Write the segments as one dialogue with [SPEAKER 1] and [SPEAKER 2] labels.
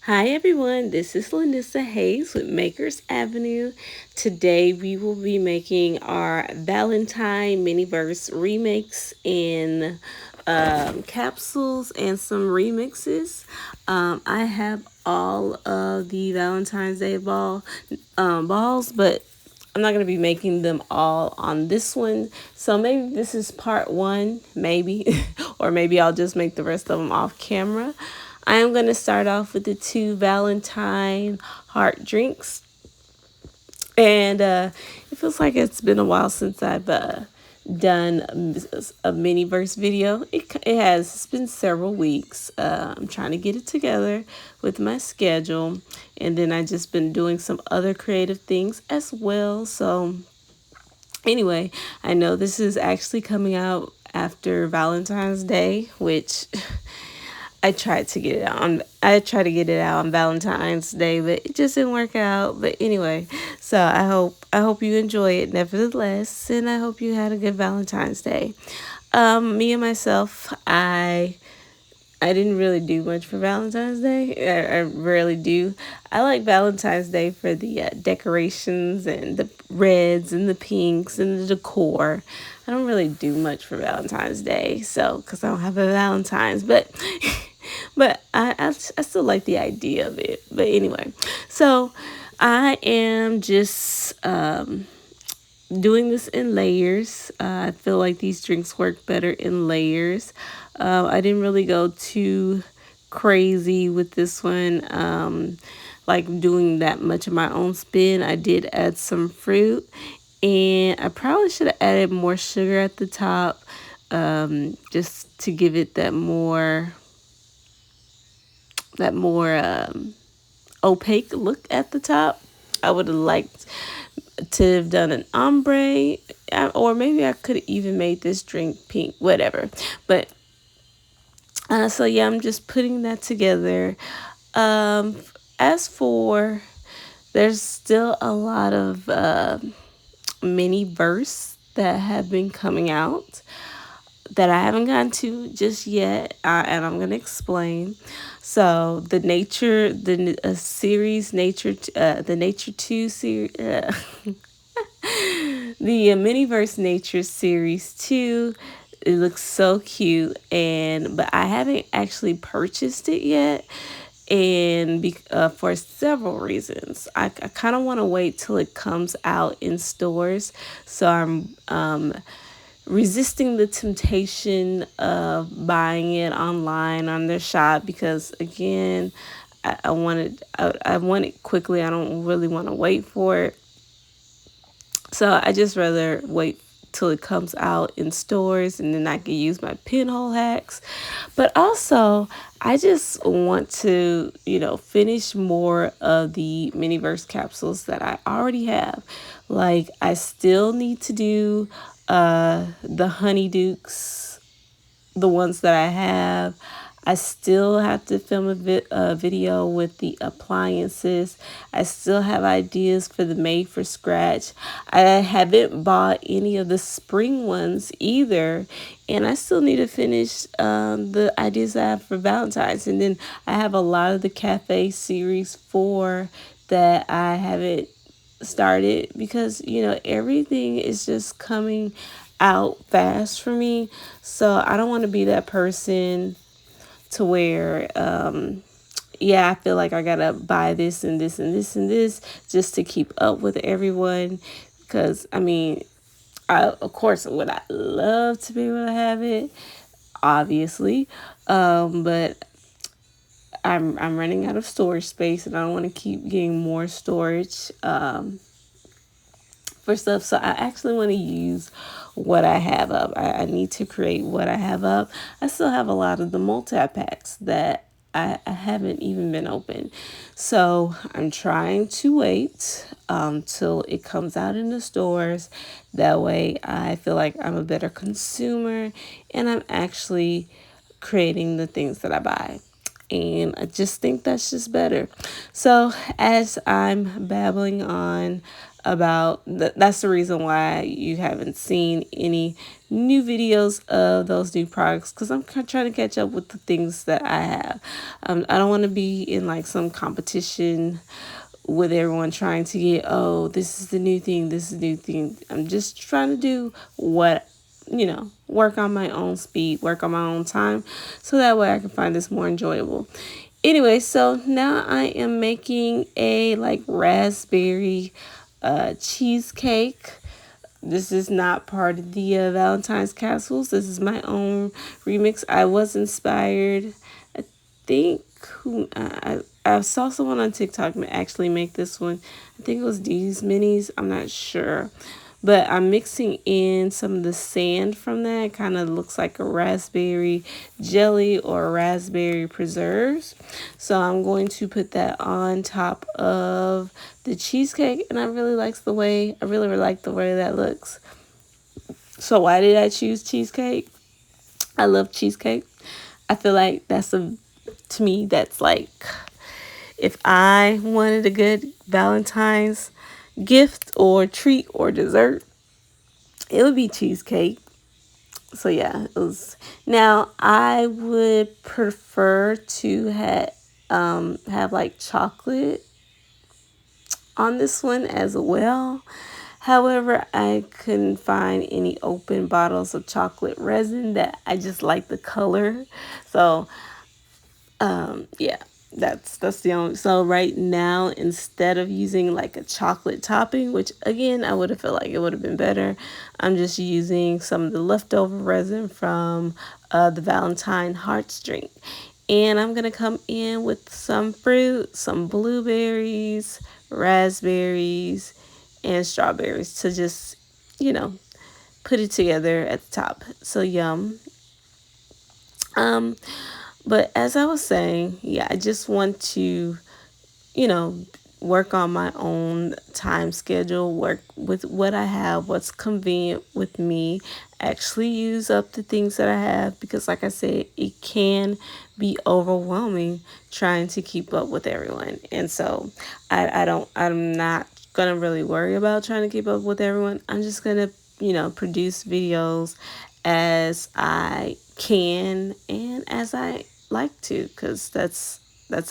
[SPEAKER 1] Hi everyone, this is Lynissa Hayes with Makers Avenue. Today we will be making our Valentine Miniverse remix in capsules and some remixes. I have all of the Valentine's Day balls, but I'm not going to be making them all on this one. So maybe this is part one, maybe, or maybe I'll just make the rest of them off camera. I am going to start off with the two Valentine heart drinks. And it feels like it's been a while since I've done a mini verse video. It has it's been several weeks. I'm trying to get it together with my schedule. And then I just been doing some other creative things as well. So anyway, I know this is actually coming out after Valentine's Day, which I tried to get it out on Valentine's Day, but it just didn't work out. But anyway, so I hope you enjoy it nevertheless, and I hope you had a good Valentine's Day. Me and myself, I didn't really do much for Valentine's Day. I rarely do. I like Valentine's Day for the decorations and the reds and the pinks and the decor. I don't really do much for Valentine's Day, so because I don't have a Valentine's, but I still like the idea of it. But anyway, so I am just doing this in layers. I feel like these drinks work better in layers. I didn't really go too crazy with this one, like doing that much of my own spin. I did add some fruit, and I probably should have added more sugar at the top, just to give it that more opaque look at the top. I would have liked to have done an ombre, or maybe I could have even made this drink pink, whatever. But so yeah, I'm just putting that together. Um, as for, there's still a lot of mini verse that have been coming out that I haven't gotten to just yet, and I'm gonna explain. So the series, the Nature Two series, the Miniverse Nature Series 2. It looks so cute, and but I haven't actually purchased it yet, and for several reasons. I kind of want to wait till it comes out in stores, so I'm resisting the temptation of buying it online on their shop, because again, I want it quickly. I don't really want to wait for it, so I just rather wait till it comes out in stores, and then I can use my pinhole hacks. But also, I just want to, finish more of the Miniverse capsules that I already have. Like, I still need to do the Honeydukes, the ones that I have. I still have to film a video with the appliances. I still have ideas for the made for scratch. I haven't bought any of the spring ones either. And I still need to finish the ideas I have for Valentine's. And then I have a lot of the Cafe Series 4 that I haven't started, because everything is just coming out fast for me. So I don't want to be that person to where yeah, I feel like I gotta buy this and this and this and this just to keep up with everyone. Because I mean, of course, would I love to be able to have it, obviously, but I'm running out of storage space, and I don't want to keep getting more storage for stuff. So I actually want to use what I have up. I need to create what I have up. I still have a lot of the multi-packs that I haven't even been open. So I'm trying to wait till it comes out in the stores. That way I feel like I'm a better consumer, and I'm actually creating the things that I buy. And I just think that's just better. So as I'm babbling on, about that's the reason why you haven't seen any new videos of those new products, because I'm trying to catch up with the things that I have. I don't want to be in like some competition with everyone trying to get, oh, this is the new thing, this is the new thing. I'm just trying to do what, work on my own speed, work on my own time, so that way I can find this more enjoyable. Anyway, so now I am making a like raspberry cheesecake. This is not part of the Valentine's capsules. This is my own remix. I was inspired. I think I saw someone on TikTok actually make this one. I think it was these minis. I'm not sure. But I'm mixing in some of the sand from that. It kind of looks like a raspberry jelly or raspberry preserves. So I'm going to put that on top of the cheesecake, and I really like the way that looks. So why did I choose cheesecake? I love cheesecake. I feel like to me, that's like, if I wanted a good Valentine's gift or treat or dessert, it would be cheesecake. So yeah, it was. Now I would prefer to have like chocolate on this one as well. However, I couldn't find any open bottles of chocolate resin that I just like the color. So yeah, that's the only. So right now, instead of using like a chocolate topping, which again I would have felt like it would have been better, I'm just using some of the leftover resin from the Valentine hearts drink. And I'm gonna come in with some fruit, some blueberries, raspberries, and strawberries to just, you know, put it together at the top. So yum. Um, but as I was saying, yeah, I just want to, you know, work on my own time schedule, work with what I have, what's convenient with me, actually use up the things that I have, because like I said, it can be overwhelming trying to keep up with everyone. And so I'm not gonna really worry about trying to keep up with everyone. I'm just gonna, produce videos as I can and as I like to, because that's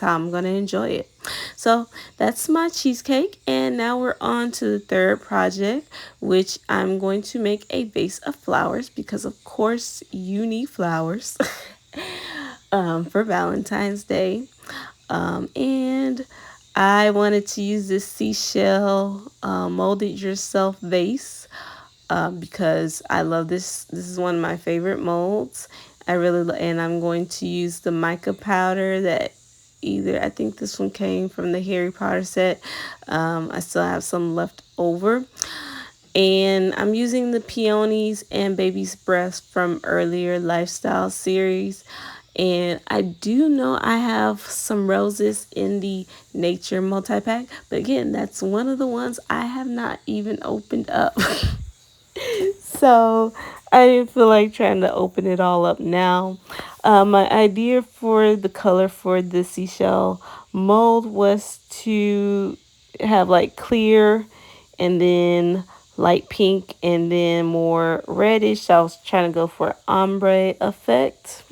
[SPEAKER 1] how I'm going to enjoy it. So that's my cheesecake. And now we're on to the third project, which I'm going to make a vase of flowers, because of course you need flowers for Valentine's Day. And I wanted to use this seashell molded yourself vase because I love this. This is one of my favorite molds. And I'm going to use the mica powder that I think this one came from the Harry Potter set. I still have some left over. And I'm using the peonies and baby's breath from earlier lifestyle series. And I do know I have some roses in the nature multi-pack. But again, that's one of the ones I have not even opened up. So I didn't feel like trying to open it all up now. My idea for the color for the seashell mold was to have like clear and then light pink and then more reddish. I was trying to go for ombre effect.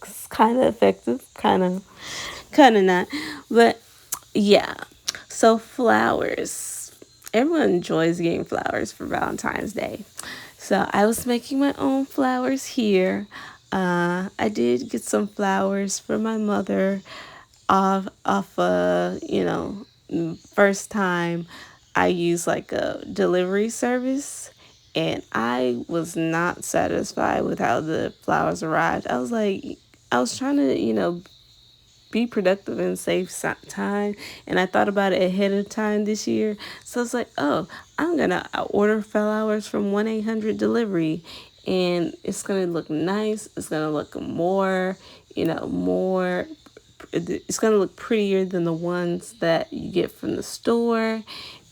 [SPEAKER 1] It's kind of effective, kind of not. But yeah. So flowers. Everyone enjoys getting flowers for Valentine's Day. So I was making my own flowers here. I did get some flowers for my mother off first time I used like a delivery service, and I was not satisfied with how the flowers arrived. I was trying to, be productive and save time. And I thought about it ahead of time this year. So it's like, oh, I'm going to order flowers from 1-800 delivery. And it's going to look nice. It's going to look it's going to look prettier than the ones that you get from the store.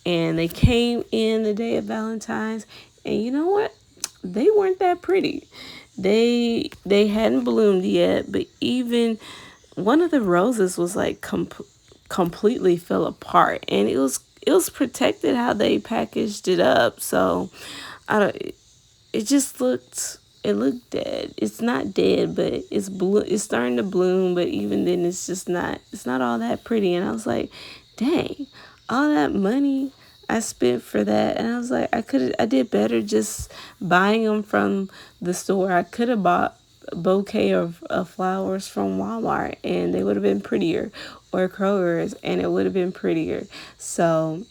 [SPEAKER 1] And they came in the day of Valentine's. And you know what? They weren't that pretty. They hadn't bloomed yet, but even one of the roses was like completely fell apart, and it was protected how they packaged it up. So I don't. It just looked. It looked dead. It's not dead, but it's blue. It's starting to bloom, but even then, it's just not. It's not all that pretty. And I was like, dang, all that money I spent for that, and I was like, I did better just buying them from the store. I could have bought a bouquet of flowers from Walmart, and they would have been prettier, or Kroger's, and it would have been prettier. So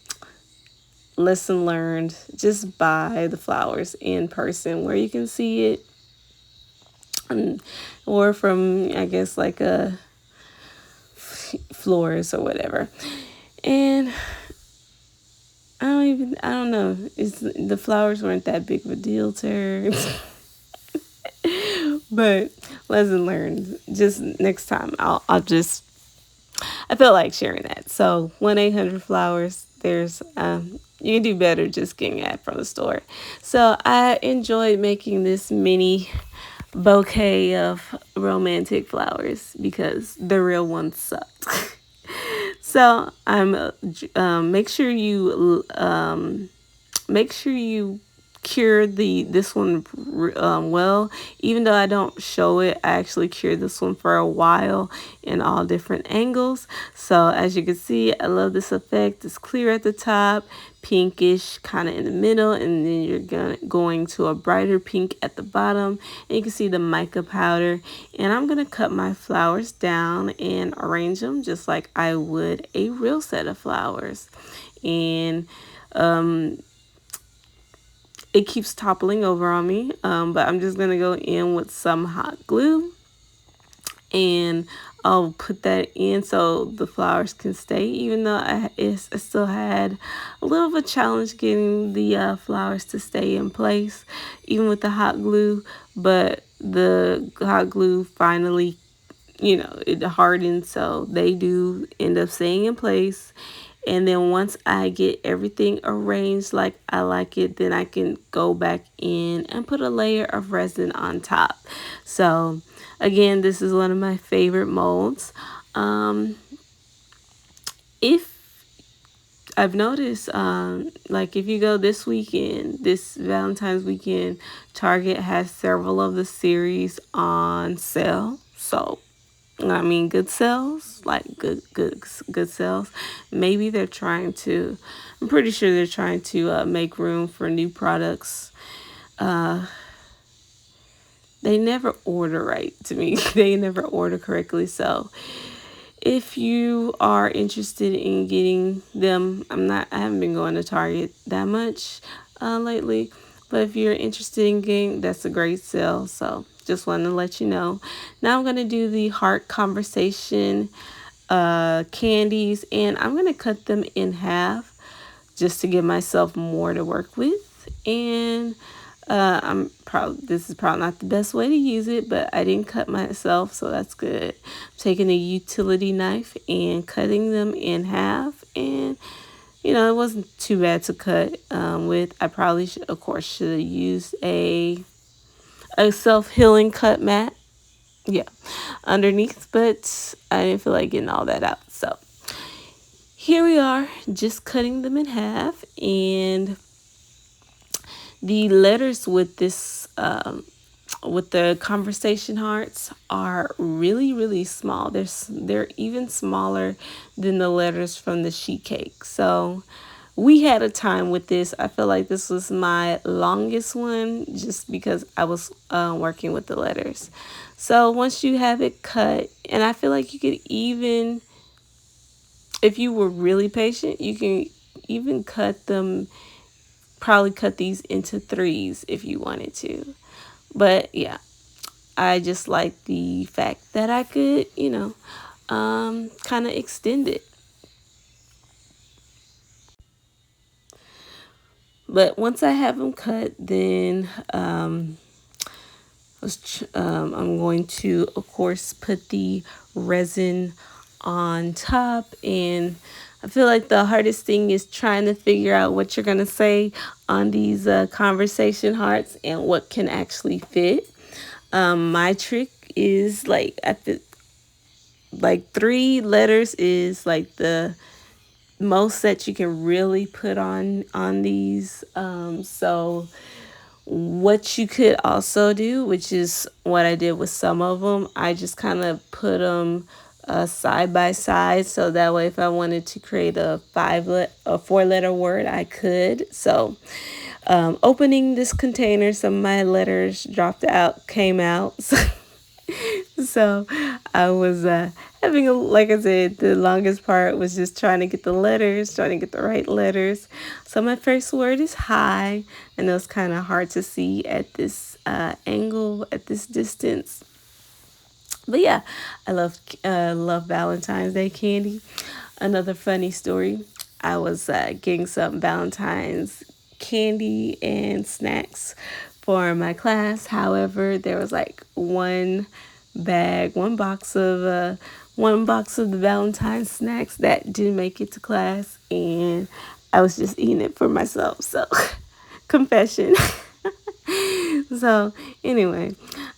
[SPEAKER 1] lesson learned, just buy the flowers in person where you can see it, or from, I guess, like a florist or whatever. And I don't know, it's the flowers weren't that big of a deal to her. But lesson learned, just next time I'll just, I feel like sharing that. So 1-800-Flowers. There's you can do better just getting it from the store. So I enjoyed making this mini bouquet of romantic flowers because the real ones sucked. So make sure you cure this one well. Even though I don't show it, I actually cured this one for a while in all different angles. So as you can see, I love this effect. It's clear at the top, pinkish kind of in the middle, and then you're going to a brighter pink at the bottom, and you can see the mica powder. And I'm gonna cut my flowers down and arrange them just like I would a real set of flowers. And it keeps toppling over on me, but I'm just gonna go in with some hot glue, and I'll put that in so the flowers can stay, even though I still had a little of a challenge getting the flowers to stay in place even with the hot glue. But the hot glue finally, it hardened, so they do end up staying in place. And then once I get everything arranged like I like it, then I can go back in and put a layer of resin on top. So again, this is one of my favorite molds. If I've noticed, like if you go this weekend, this Valentine's weekend, Target has several of the series on sale. So I mean, good sales, like good sales. Maybe they're trying to, I'm pretty sure they're trying to make room for new products. They never order right to me. They never order correctly. So if you are interested in getting them, I haven't been going to Target that much lately, but if you're interested in getting, that's a great sale. So just wanted to let you know. Now I'm going to do the heart conversation candies, and I'm going to cut them in half just to give myself more to work with. And this is probably not the best way to use it, but I didn't cut myself, so that's good. I'm taking a utility knife and cutting them in half, and it wasn't too bad to cut with. I probably should have used a self-healing cut mat, yeah, underneath, but I didn't feel like getting all that out. So here we are, just cutting them in half. And the letters with this with the conversation hearts are really small. They're even smaller than the letters from the sheet cake. So we had a time with this. I feel like this was my longest one just because I was working with the letters. So once you have it cut, and I feel like you could even, if you were really patient, you can even probably cut these into threes if you wanted to. But yeah, I just like the fact that I could, kind of extend it. But once I have them cut, then I'm going to, of course, put the resin on top. And I feel like the hardest thing is trying to figure out what you're going to say on these conversation hearts and what can actually fit. My trick is like, like 3 letters is like the most that you can really put on these. So what you could also do, which is what I did with some of them, I just kind of put them side by side, so that way if I wanted to create a 4 letter word, I could. So opening this container, some of my letters came out. So I was having like I said, the longest part was just trying to get the letters, trying to get the right letters. So my first word is hi, and it was kind of hard to see at this angle, at this distance. But yeah, I love Valentine's Day candy. Another funny story: I was getting some Valentine's candy and snacks for my class. However, there was like one box of the Valentine's snacks that didn't make it to class, and I was just eating it for myself. So, confession. So anyway,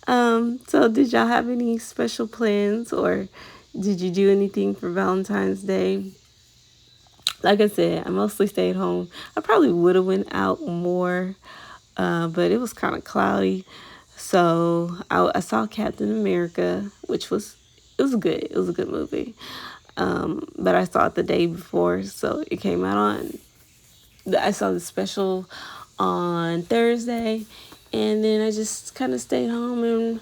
[SPEAKER 1] so did y'all have any special plans, or did you do anything for Valentine's Day? Like I said, I mostly stayed home. I probably would have went out more, but it was kind of cloudy. So I saw Captain America, which was it was good. It was a good movie. But I saw it the day before, so it came out on. I saw the special on Thursday, and then I just kind of stayed home and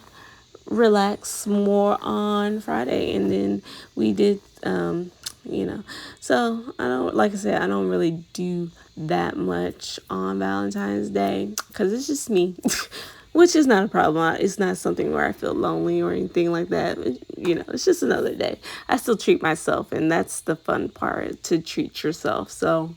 [SPEAKER 1] relaxed more on Friday, and then we did, you know. So I don't, like I said, I don't really do that much on Valentine's Day because it's just me. Which is not a problem. It's not something where I feel lonely or anything like that. It's just another day. I still treat myself, and that's the fun part, to treat yourself. So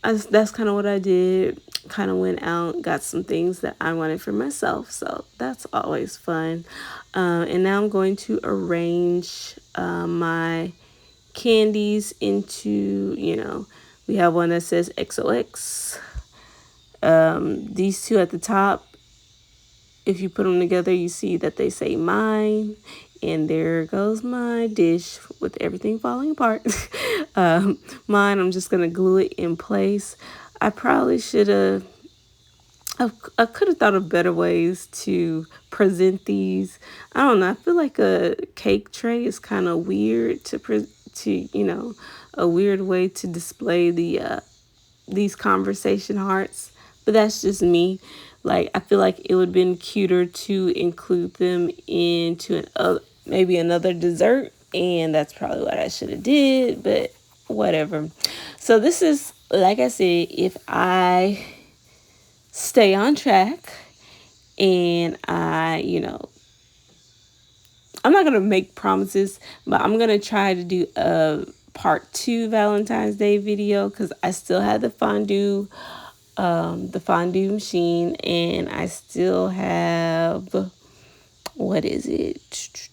[SPEAKER 1] that's kind of what I did. Kind of went out, got some things that I wanted for myself. So that's always fun. And now I'm going to arrange my candies into, we have one that says XOX. These two at the top, if you put them together, you see that they say mine. And there goes my dish with everything falling apart. Mine, I'm just going to glue it in place. I probably should have, I could have thought of better ways to present these. I don't know. I feel like a cake tray is kind of weird a weird way to display these conversation hearts. But that's just me. Like, I feel like it would have been cuter to include them into maybe another dessert, and that's probably what I should have did, but whatever. So this is, like I said, if I stay on track and I'm not going to make promises, but I'm going to try to do a part 2 Valentine's Day video because I still have the fondue machine, and I still have, what is it?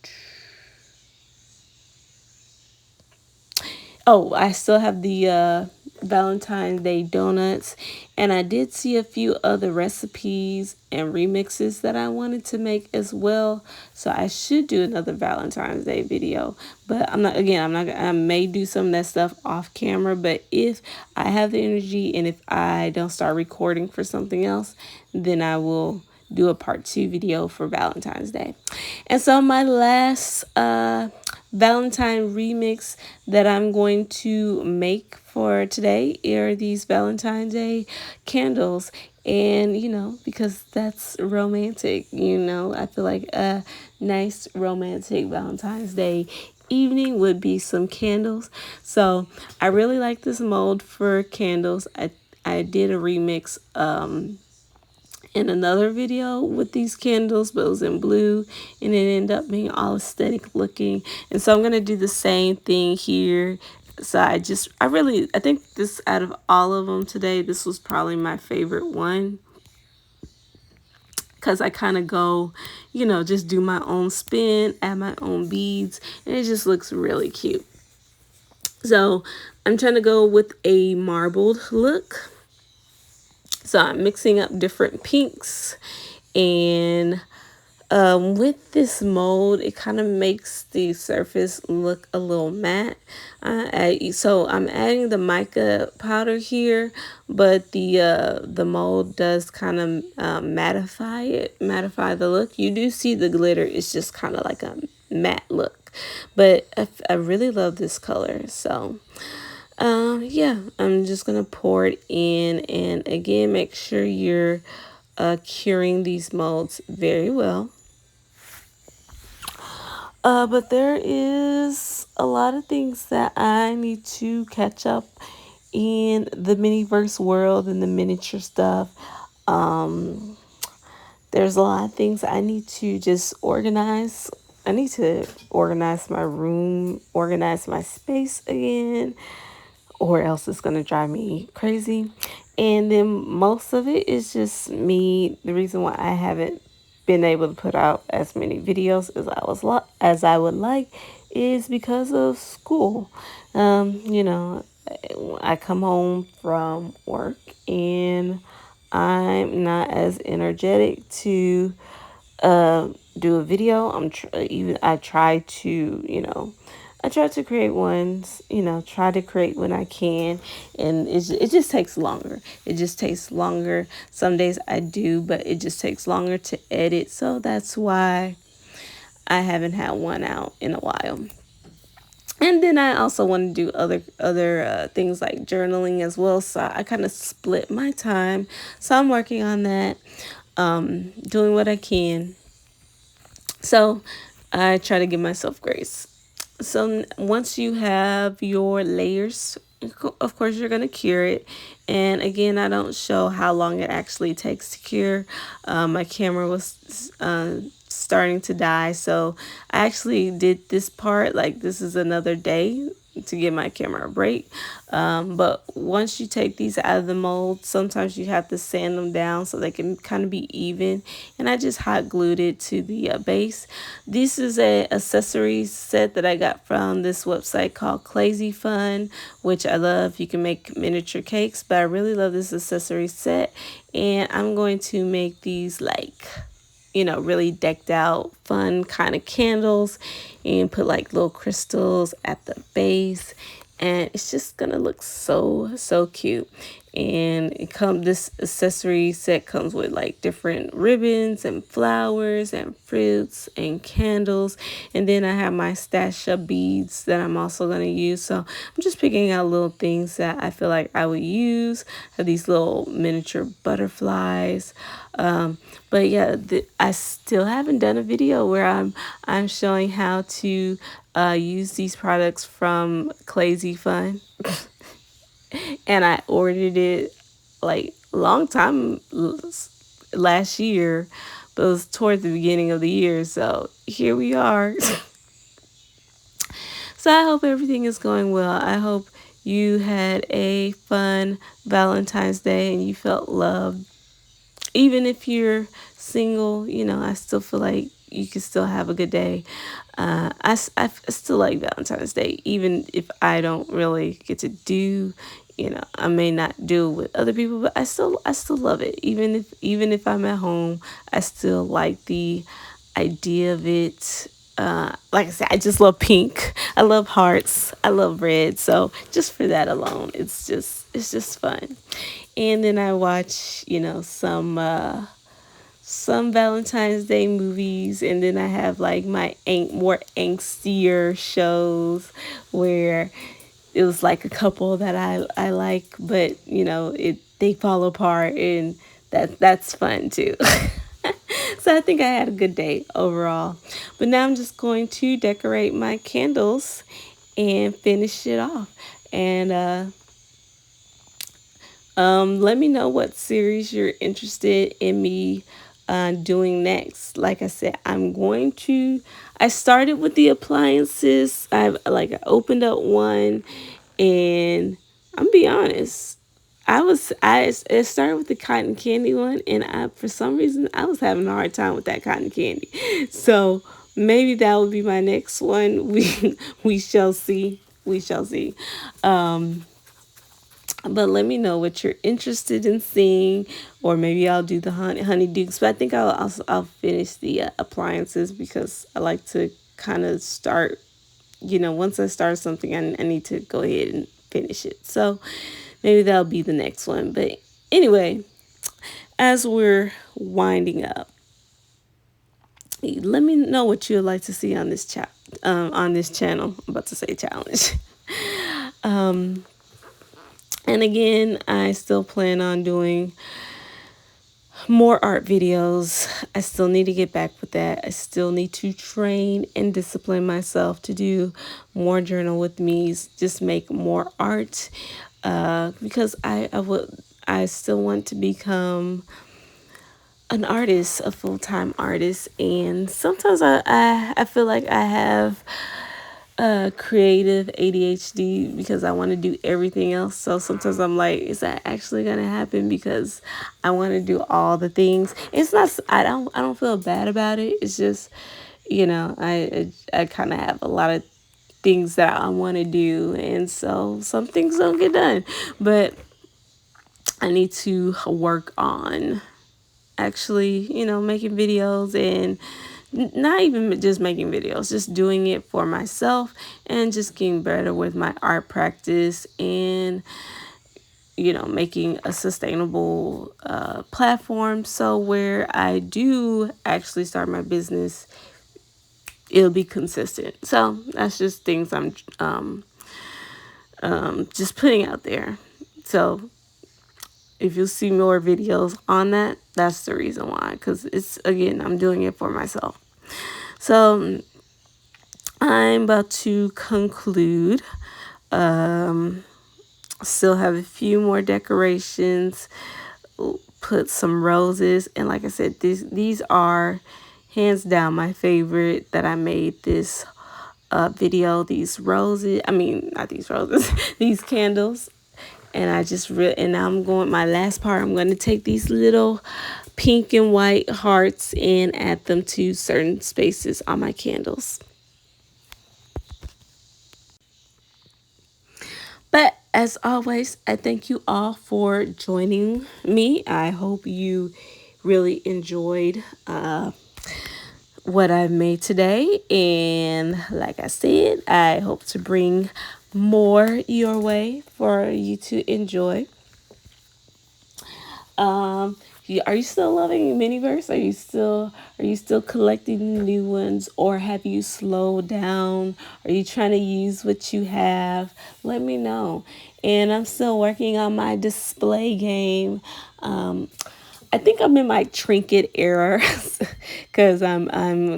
[SPEAKER 1] Oh, I still have the Valentine's Day donuts, and I did see a few other recipes and remixes that I wanted to make as well. So I should do another Valentine's Day video, but I may do some of that stuff off camera, but if I have the energy and if I don't start recording for something else, then I will do a part 2 video for Valentine's Day. And so my last Valentine remix that I'm going to make for today are these Valentine's Day candles. And, because that's romantic, I feel like a nice romantic Valentine's Day evening would be some candles. So I really like this mold for candles. I did a remix in another video with these candles, but it was in blue, and it ended up being all aesthetic looking. And so I'm going to do the same thing here. So I think this, out of all of them today, this was probably my favorite one, because I kind of go, just do my own spin, add my own beads, and it just looks really cute. So I'm trying to go with a marbled look. So I'm mixing up different pinks, and With this mold, it kind of makes the surface look a little matte. So I'm adding the mica powder here, but the mold does kind of mattify the look. You do see the glitter; it's just kind of like a matte look, but I really love this color. So yeah, I'm just gonna pour it in, and again, make sure you're curing these molds very well. But there is a lot of things that I need to catch up in the miniverse world and the miniature stuff. Um, there's a lot of things I need to just organize. I need to organize my room, organize my space again, or else it's going to drive me crazy. And then most of it is just me. The reason why I haven't been able to put out as many videos as I would like is because of school. You know, I come home from work and I'm not as energetic to do a video. Even I try to, I try to create ones, try to create when I can, and it just takes longer. It just takes longer. Some days I do, but it just takes longer to edit. So that's why I haven't had one out in a while. And then I also want to do other things like journaling as well. So I kind of split my time. So I'm working on that, doing what I can. So I try to give myself grace. So once you have your layers, of course you're going to cure it. And again, I don't show how long it actually takes to cure. My camera was starting to die, so I actually did this part like this is another day to give my camera a break. But once you take these out of the mold, sometimes you have to sand them down so they can kind of be even. And I just hot glued it to the base. This is a accessory set that I got from this website called Clazy Fun, which I love. You can make miniature cakes, but I really love this accessory set. And I'm going to make these like, really decked out, fun kind of candles and put like little crystals at the base. And it's just gonna look so cute. And this accessory set comes with like different ribbons and flowers and fruits and candles. And then I have my stash of beads that I'm also gonna use. So I'm just picking out little things that I feel like I would use. I have these little miniature butterflies. But yeah, I still haven't done a video where I'm showing how to use these products from Clazy Fun. And I ordered it like a long time last year, but it was toward the beginning of the year. So here we are. So I hope everything is going well. I hope you had a fun Valentine's Day and you felt loved. Even if you're single, I still feel like you can still have a good day. I still like Valentine's Day, even if I don't really get to do, I may not do it with other people, but I still love it. Even if I'm at home, I still like the idea of it. Like I said, I just love pink. I love hearts. I love red. So just for that alone, it's just fun. And then I watch, some Valentine's Day movies, and then I have like my more angstier shows where it was like a couple that I like, but they fall apart, and that's fun too. So I think I had a good day overall. But now I'm just going to decorate my candles and finish it off. And let me know what series you're interested in me doing next. Like I said, I started with the appliances. I opened up one, and I'm be honest. It started with the cotton candy one, and for some reason I was having a hard time with that cotton candy. So maybe that will be my next one. We shall see. We shall see. But let me know what you're interested in seeing, or maybe I'll do the honeydukes. But I think I'll finish the appliances, because I like to kind of start. Once I start something, I need to go ahead and finish it. So maybe that'll be the next one. But anyway, as we're winding up, let me know what you'd like to see on this on this channel. I'm about to say challenge. And again, I still plan on doing more art videos. I still need to get back with that. I still need to train and discipline myself to do more journal with me's, just make more art, because I still want to become an artist, a full-time artist. And sometimes I feel like I have creative ADHD, because I want to do everything else. So sometimes I'm like, is that actually going to happen? Because I want to do all the things. It's not, I don't feel bad about it. It's just, I kind of have a lot of things that I want to do, and so some things don't get done. But I need to work on actually, making videos, and not even just making videos, just doing it for myself, and just getting better with my art practice, and making a sustainable platform, so where I do actually start my business, it'll be consistent. So that's just things I'm just putting out there. So if you see more videos on that, that's the reason why, because I'm doing it for myself. So I'm about to conclude. Still have a few more decorations, put some roses, and like I said, these are hands down my favorite that I made this video. These roses, I mean, not these roses, these candles. And and now I'm going, my last part, I'm going to take these little pink and white hearts and add them to certain spaces on my candles. But as always, I thank you all for joining me. I hope you really enjoyed what I've made today. And like I said, I hope to bring more your way for you to enjoy. Are you still loving Miniverse? Are you still collecting new ones, or have you slowed down? Are you trying to use what you have? Let me know. And I'm still working on my display game. I think I'm in my trinket era, because I'm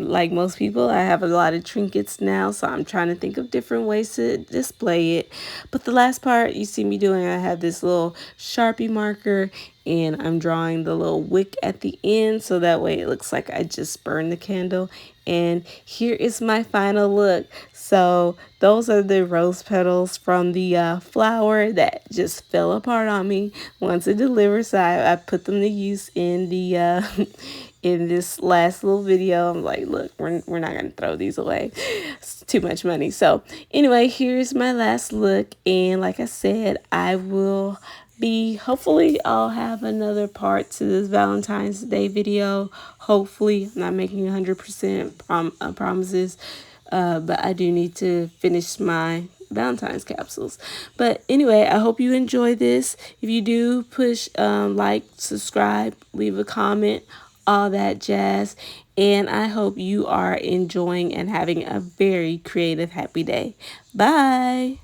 [SPEAKER 1] like most people. I have a lot of trinkets now, so I'm trying to think of different ways to display it. But the last part you see me doing, I have this little Sharpie marker, and I'm drawing the little wick at the end, so that way it looks like I just burned the candle. And here is my final look. So those are the rose petals from the flower that just fell apart on me once it delivered. So I put them to use in the in this last little video. I'm like, look, we're not gonna throw these away. It's too much money. So anyway, here's my last look, and like I said, hopefully I'll have another part to this Valentine's Day video. Hopefully, I'm not making 100% promises, but I do need to finish my Valentine's capsules. But anyway, I hope you enjoy this. If you do, push like, subscribe, leave a comment, all that jazz. And I hope you are enjoying and having a very creative, happy day. Bye.